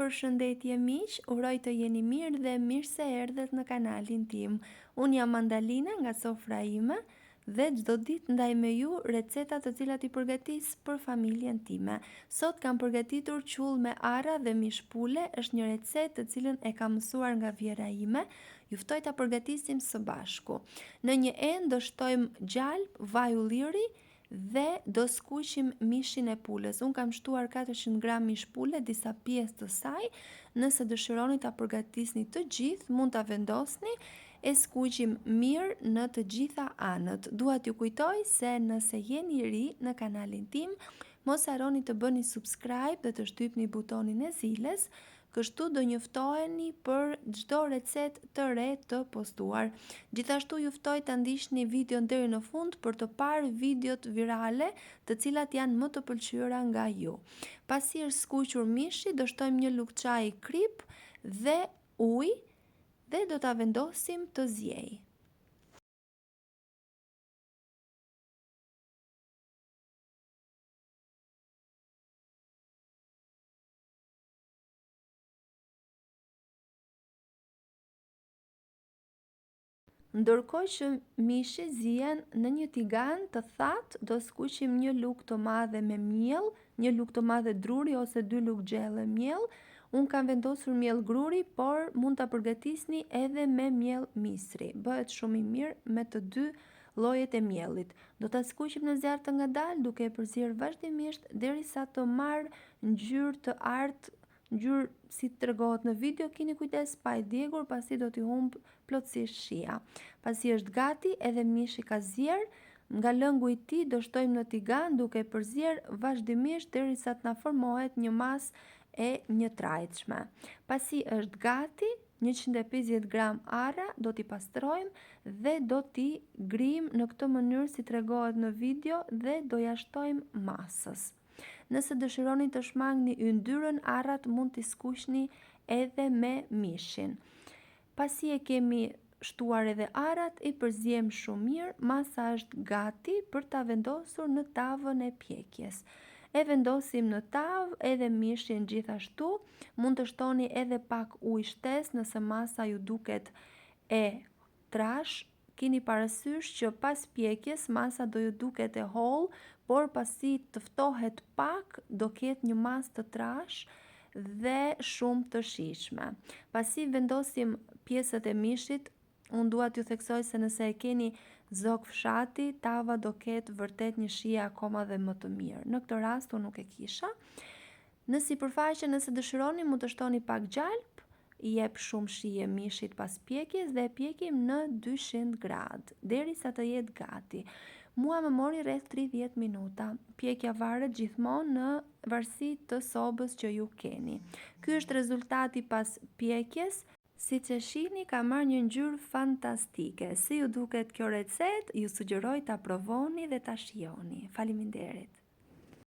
Përshëndetje miq, uroj të jeni mirë dhe mirë se erdhët në kanalin tim. Unë jam Mandalina nga sofra ime dhe çdo ditë ndaj me ju receta të cilat i përgatis për familjen time. Sot kam përgatitur qull me arra dhe mish pule, është një recetë të cilën e kam mësuar nga vjera ime. Ju ftoj ta përgatisim së bashku. Në një enë do shtojmë gjalp, vaj ulliri dhe do skuqim mishin e pulës. Unë kam shtuar 400 gram mish pule, disa pjesë të saj. Nëse dëshironi ta përgatisni të gjithë, mund ta vendosni, e skuqim mirë në të gjitha anët. Dua t'ju kujtoj se nëse jeni ri në kanalin tim, mos harroni të bëni subscribe dhe të shtypni butonin e ziles, kështu do njoftoheni për çdo recetë të re të postuar. Gjithashtu ju ftoj ta ndiqni videon deri në fund për të parë videot virale, të cilat janë më të pëlqyera nga ju. Pasi është skuqur mishi, do shtojmë një lugë çaji krip dhe ujë dhe do ta vendosim të zjejë. Ndërkohë që mishi zihen në një tigan të thatë, do skuqim një lugë të madhe me miell, një lugë të madhe druri ose 2 lugë gjelle miell. Unë kam vendosur miell gruri, por mund ta përgatisni edhe me miell misri. Bëhet shumë i mirë me të dy llojet e miellit. Do ta skuqim në zjarr të ngadalë duke e përzier vazhdimisht derisa të marrë ngjyrë të artë, ngjyrë si tregohet në video. Keni kujdes pa e djegur, pasi do t'i humb plotësisht shija. Pasi është gati, edhe mishi ka zier, nga lëngu i tij do shtojmë në tigan duke përzier vazhdimisht derisa të na formohet një masë e një trajtshme. Pasi është gati, 150 gram arra do t'i pastrojmë dhe do t'i grijmë në këtë mënyrë si tregohet në video dhe do ja shtojmë masës. Nëse dëshironi të shmangni yndyrën, arrat mund t'i skuqni edhe me mishin. Pasi e kemi shtuar edhe arrat, i përziejmë shumë mirë, masa është gati për ta vendosur në tavën e pjekjes. E vendosim në tavë edhe mishin gjithashtu, mund të shtoni edhe pak ujë shtesë nëse masa ju duket e trash. Keni parasysh që pas pjekjes masa do ju duket e hollë, por pasi të ftohet pak do ketë një masë të trash dhe shumë të shijshme. Pasi vendosim pjesët e mishit, unë dua t'ju theksoj se nëse e keni zog fshati, tava do ketë vërtet një shije akoma dhe më të mirë. Në këtë rast unë nuk e kisha. Në sipërfaqe, nëse dëshironi, mund të shtoni pak gjalp, i jep shumë shije mishit pas pjekjes dhe e pjekim në 200 gradë derisa të jetë gati. Mua më mori rreth 30 minuta. Pjekja varet gjithmonë në varësi të sobës që ju keni. Ky është rezultati pas pjekjes. Siç e shihni, ka marrë një ngjyrë fantastike. Si ju duket kjo recetë? Ju sugjeroj ta provoni dhe ta shijoni. Faleminderit.